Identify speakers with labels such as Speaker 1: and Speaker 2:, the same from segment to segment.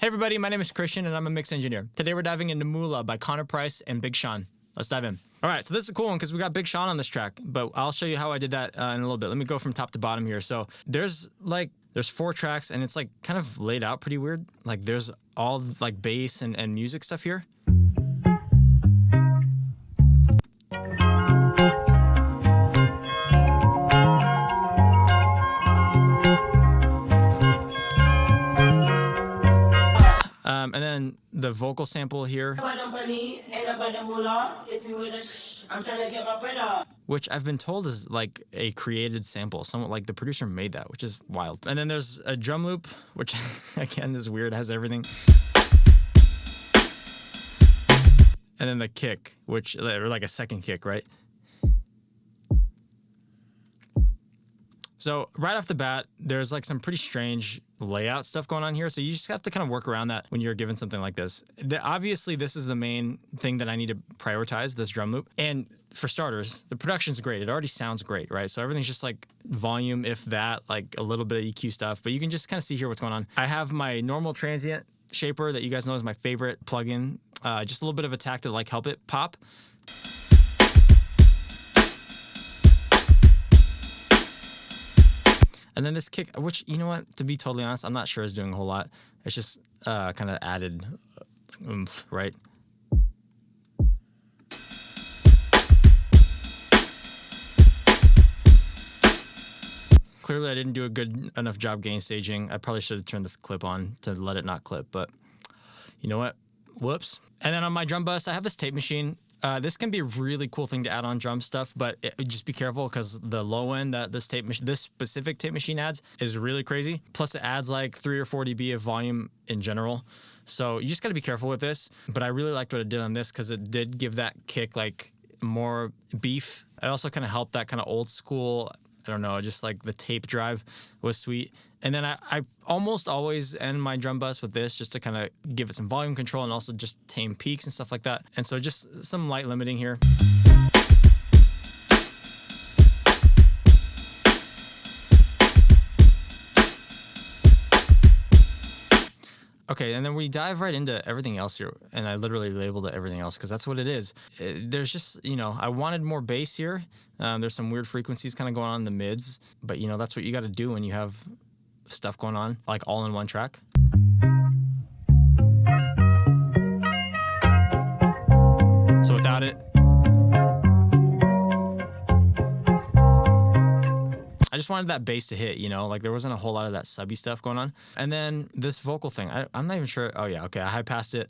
Speaker 1: Hey everybody, my name is Christian and I'm a mix engineer. Today we're diving into Mula by Connor Price and Big Sean. Let's dive in. All right, so this is a cool one because we got Big Sean on this track, but I'll show you how I did that in a little bit. Let me go from top to bottom here. So there's 4 tracks and it's like kind of laid out pretty weird. Like there's all like bass and music stuff here. And then the vocal sample here, which I've been told is like a created sample. Someone like the producer made that, which is wild. And then there's a drum loop, which again is weird, has everything. And then the kick, which or like a second kick, right? So right off the bat, there's like some pretty strange layout stuff going on here. So you just have to kind of work around that when you're given something like this. Obviously, this is the main thing that I need to prioritize, this drum loop. And for starters, the production's great. It already sounds great, right? So everything's just like volume, if that, like a little bit of EQ stuff. But you can just kind of see here what's going on. I have my normal transient shaper that you guys know is my favorite plugin. Just a little bit of attack to like help it pop. And then this kick, which, you know what, to be totally honest, I'm not sure is doing a whole lot. It's just kind of added oomph, right? Clearly, I didn't do a good enough job gain staging. I probably should have turned this clip on to let it not clip, but you know what? Whoops. And then on my drum bus, I have this tape machine. This can be a really cool thing to add on drum stuff, but just be careful because the low end that this specific tape machine adds is really crazy. Plus, it adds like 3 or 4 dB of volume in general. So you just got to be careful with this. But I really liked what it did on this because it did give that kick like more beef. It also kind of helped that kind of old school, I don't know, just like the tape drive was sweet. And then I almost always end my drum bus with this just to kind of give it some volume control and also just tame peaks and stuff like that. And so just some light limiting here. Okay, and then we dive right into everything else here, and I literally labeled it everything else because that's what it is. There's just, you know, I wanted more bass here. There's some weird frequencies kind of going on in the mids, but, you know, that's what you got to do when you have stuff going on, like all in one track. So without it, I just wanted that bass to hit, you know, like there wasn't a whole lot of that subby stuff going on. And then this vocal thing, I'm not even sure. Oh yeah, okay, I high passed it.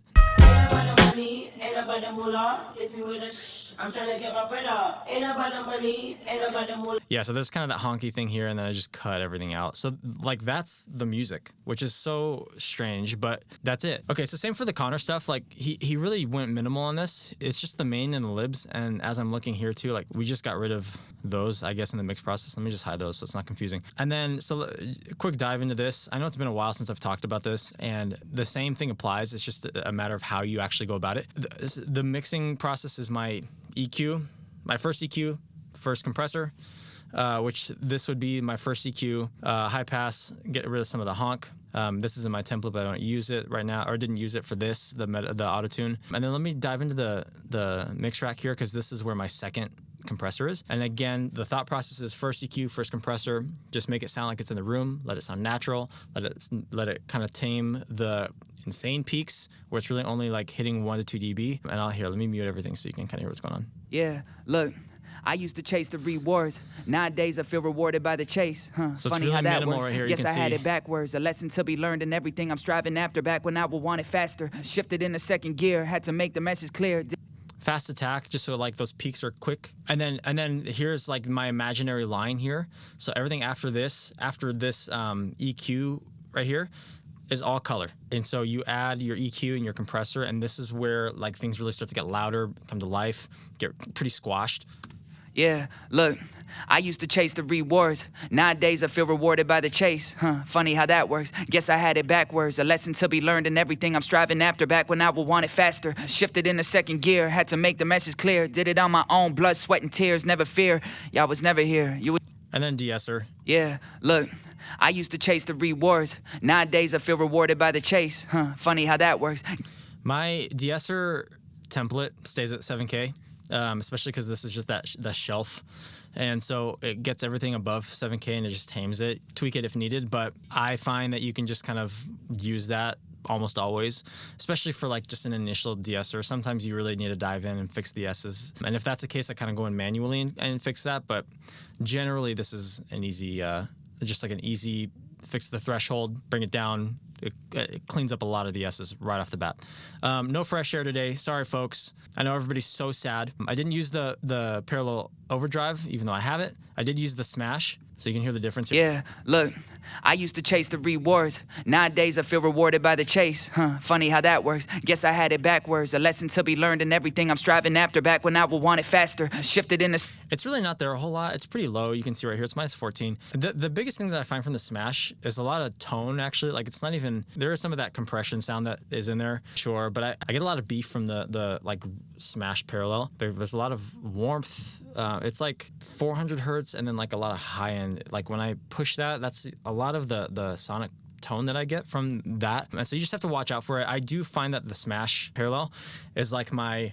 Speaker 1: Yeah, so there's kind of that honky thing here, and then I just cut everything out. So like that's the music, which is so strange, but that's it. Okay, so same for the Connor stuff. Like he really went minimal on this. It's just the main and the libs, and as I'm looking here too, like we just got rid of those, I guess, in the mix process. Let me just hide those so it's not confusing. And then, so quick dive into this. I know it's been a while since I've talked about this, and the same thing applies. It's just a matter of how you actually go about it. The mixing process is my EQ, my first EQ, first compressor, which this would be my first EQ, high pass, get rid of some of the honk. This is in my template, but I don't use it right now, or didn't use it for this, the auto-tune. And then let me dive into the mix rack here, because this is where my second compressor is. And again, the thought process is first EQ, first compressor, just make it sound like it's in the room, let it sound natural, let it kind of tame the insane peaks where it's really only like hitting 1 to 2 dB. And let me mute everything so you can kind of hear what's going on.
Speaker 2: Yeah, look, I used to chase the rewards. Nowadays I feel rewarded by the chase.
Speaker 1: So
Speaker 2: Funny
Speaker 1: it's really
Speaker 2: how that
Speaker 1: minimal
Speaker 2: works.
Speaker 1: right here.
Speaker 2: Guess
Speaker 1: You can
Speaker 2: I had
Speaker 1: see
Speaker 2: it backwards. A lesson to be learned in everything I'm striving after. Back when I would want it faster. Shifted in the second gear. Had to make the message clear.
Speaker 1: Fast attack, just so like those peaks are quick. And then here's like my imaginary line here. So everything after this EQ right here is all color. And so you add your EQ and your compressor, and this is where like things really start to get louder, come to life, get pretty squashed.
Speaker 2: Yeah, look, I used to chase the rewards. Nowadays I feel rewarded by the chase. Funny how that works. Guess I had it backwards. A lesson to be learned in everything I'm striving after. Back when I would want it faster. Shifted in the second gear. Had to make the message clear. Did it on my own. Blood, sweat, and tears. Never fear. Y'all was never here.
Speaker 1: And then de-esser.
Speaker 2: Yeah, look, I used to chase the rewards. Nowadays I feel rewarded by the chase. Funny how that works.
Speaker 1: My de-esser template stays at 7K, especially because this is just the shelf. And so it gets everything above 7K and it just tames it, tweak it if needed. But I find that you can just kind of use that almost always, especially for like just an initial de-esser. Sometimes you really need to dive in and fix the S's. And if that's the case, I kind of go in manually and fix that. But generally, this is an easy, just like an easy fix the threshold, bring it down. It cleans up a lot of the S's right off the bat. No fresh air today. Sorry, folks. I know everybody's so sad. I didn't use the parallel overdrive, even though I have it. I did use the smash, so you can hear the difference here.
Speaker 2: Yeah, look, I used to chase the rewards. Nowadays I feel rewarded by the chase. Funny how that works. Guess I had it backwards. A lesson to be learned in everything I'm striving after. Back when I would want it faster. Shifted in the...
Speaker 1: It's really not there a whole lot. It's pretty low. You can see right here. It's minus 14. The biggest thing that I find from the smash is a lot of tone, actually. Like, it's not even... There is some of that compression sound that is in there, sure. But I get a lot of beef from the like, smash parallel. There's a lot of warmth. It's like 400 hertz and then like a lot of high end. Like when I push that, that's a lot of the sonic tone that I get from that. And so you just have to watch out for it. I do find that the smash parallel is like my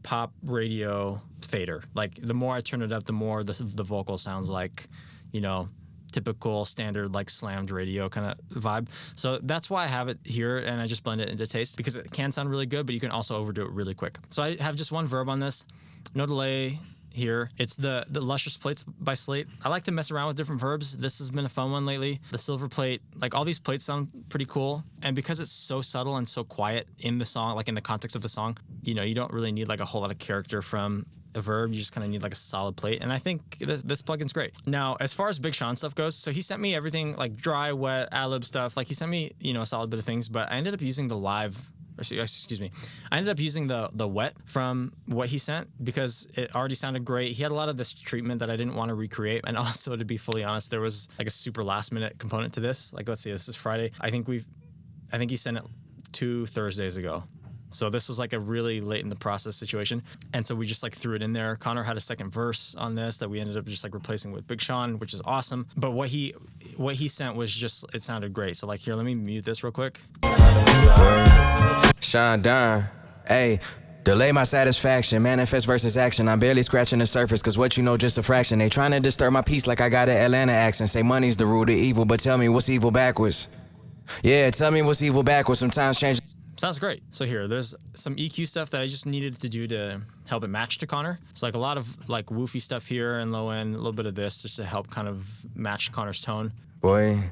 Speaker 1: pop radio fader. Like the more I turn it up, the more the vocal sounds like, you know, typical standard like slammed radio kind of vibe. So that's why I have it here and I just blend it into taste because it can sound really good, but you can also overdo it really quick. So I have just one verb on this. No delay here. It's the Luscious Plates by Slate. I like to mess around with different verbs. This has been a fun one lately. The silver plate, like all these plates sound pretty cool. And because it's so subtle and so quiet in the song, like in the context of the song, you know, you don't really need like a whole lot of character from a verb. You just kind of need like a solid plate. And I think this plugin's great. Now, as far as Big Sean stuff goes, so he sent me everything like dry, wet, ad-lib stuff. Like he sent me, you know, a solid bit of things, but I ended up using the live, excuse me. I ended up using the wet from what he sent because it already sounded great. He had a lot of this treatment that I didn't want to recreate. And also, to be fully honest, there was like a super last minute component to this. Like, let's see, this is Friday. I think he sent it 2 Thursdays ago. So this was like a really late in the process situation. And so we just like threw it in there. Connor had a second verse on this that we ended up just like replacing with Big Sean, which is awesome. But what he sent was just, it sounded great. So like here, let me mute this real quick.
Speaker 3: Sean Dunn, hey, delay my satisfaction, manifest versus action. I'm barely scratching the surface, cause what you know just a fraction. They trying to disturb my peace like I got an Atlanta accent. Say money's the root of evil, but tell me what's evil backwards. Yeah, tell me what's evil backwards. Sometimes change.
Speaker 1: Sounds great. So here, there's some EQ stuff that I just needed to do to help it match to Connor. So like a lot of like woofy stuff here and low end, a little bit of this just to help kind of match Connor's tone.
Speaker 3: Boy,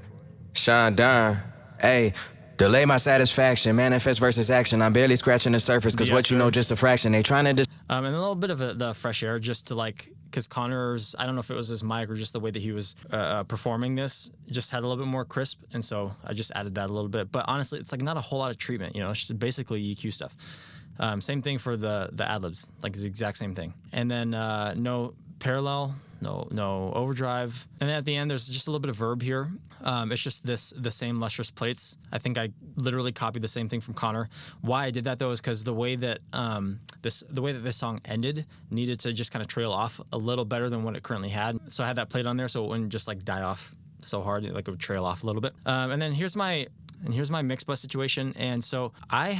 Speaker 3: Sean Dunn, hey, delay my satisfaction, manifest versus action. I'm barely scratching the surface, cause what you know just a fraction. They trying to
Speaker 1: and a little bit of the fresh air just to like, because Connor's, I don't know if it was his mic or just the way that he was performing this, just had a little bit more crisp. And so I just added that a little bit. But honestly, it's like not a whole lot of treatment, you know, it's just basically EQ stuff. Same thing for the ad-libs, like it's the exact same thing. And then no parallel, no overdrive. And then at the end, there's just a little bit of verb here. It's just the same lustrous plates. I think I literally copied the same thing from Connor. Why I did that though is because the way that this song ended needed to just kind of trail off a little better than what it currently had. So I had that plate on there so it wouldn't just like die off so hard, like it would trail off a little bit. And then here's my mix bus situation. And so I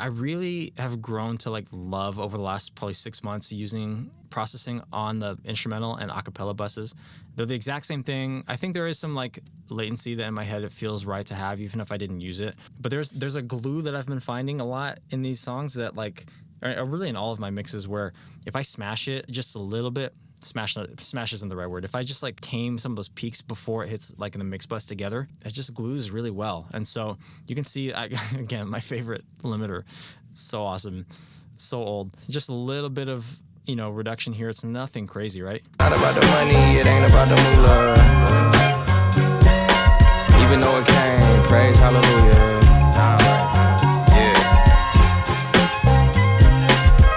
Speaker 1: really have grown to like love over the last probably 6 months using processing on the instrumental and acapella buses. They're the exact same thing. I think there is some like latency that in my head it feels right to have even if I didn't use it. But there's a glue that I've been finding a lot in these songs that like, or really in all of my mixes where if I smash it just a little bit, smash isn't the right word. If I just like tame some of those peaks before it hits like in the mix bus together, it just glues really well. And so you can see, again, my favorite limiter. It's so awesome. So old. Just a little bit of, you know, reduction here. It's nothing crazy, right?
Speaker 3: Not about the money, it ain't about the Mula. Even though it came, praise hallelujah. Yeah.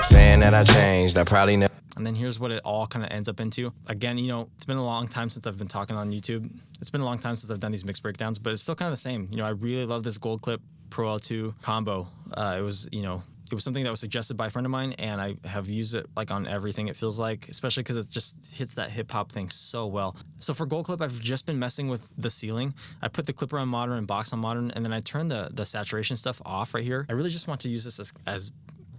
Speaker 3: Saying that I changed, I probably never.
Speaker 1: And then here's what it all kind of ends up into. Again, you know, it's been a long time since I've been talking on YouTube. It's been a long time since I've done these mix breakdowns, but it's still kind of the same. You know, I really love this Gold Clip Pro L2 combo. It was, you know, It was something that was suggested by a friend of mine, and I have used it like on everything, it feels like, especially because it just hits that hip hop thing so well. So for gold clip, I've just been messing with the ceiling. I put the clipper on modern and box on modern, and then I turn the saturation stuff off right here. I really just want to use this as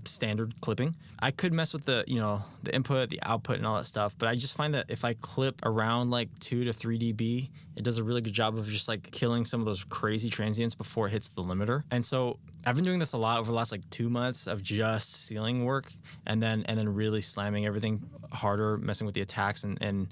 Speaker 1: standard clipping. I could mess with the the input, the output, and all that stuff, but I just find that if I clip around like 2 to 3 dB, it does a really good job of just like killing some of those crazy transients before it hits the limiter. And so I've been doing this a lot over the last like 2 months of just ceiling work, and then really slamming everything harder, messing with the attacks and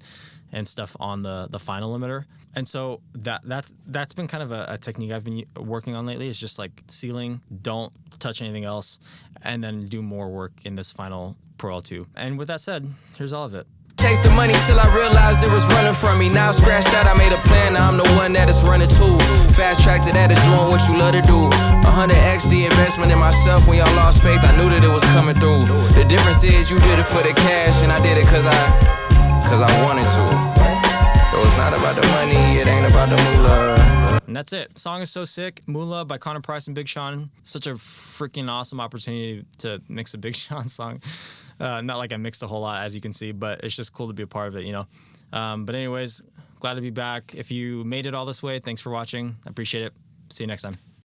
Speaker 1: stuff on the final limiter. And so that's been kind of a technique I've been working on lately. Is just like ceiling, don't touch anything else, and then do more work in this final Pro L2. And with that said, here's all of it.
Speaker 3: Chased the money till I realized it was running from me. Now scratched that, I made a plan, now I'm the one that is running too. Fast track to that is doing what you love to do. 100x the investment in myself when y'all lost faith, I knew that it was coming through. The difference is you did it for the cash, and I did it cause I wanted to. Though it's not about the money, it ain't about the moolah.
Speaker 1: And that's it. Song is so sick. Mula by Connor Price and Big Sean. Such a freaking awesome opportunity to mix a Big Sean song. Not like I mixed a whole lot, as you can see, but it's just cool to be a part of it, you know. But anyways, glad to be back. If you made it all this way, thanks for watching. I appreciate it. See you next time.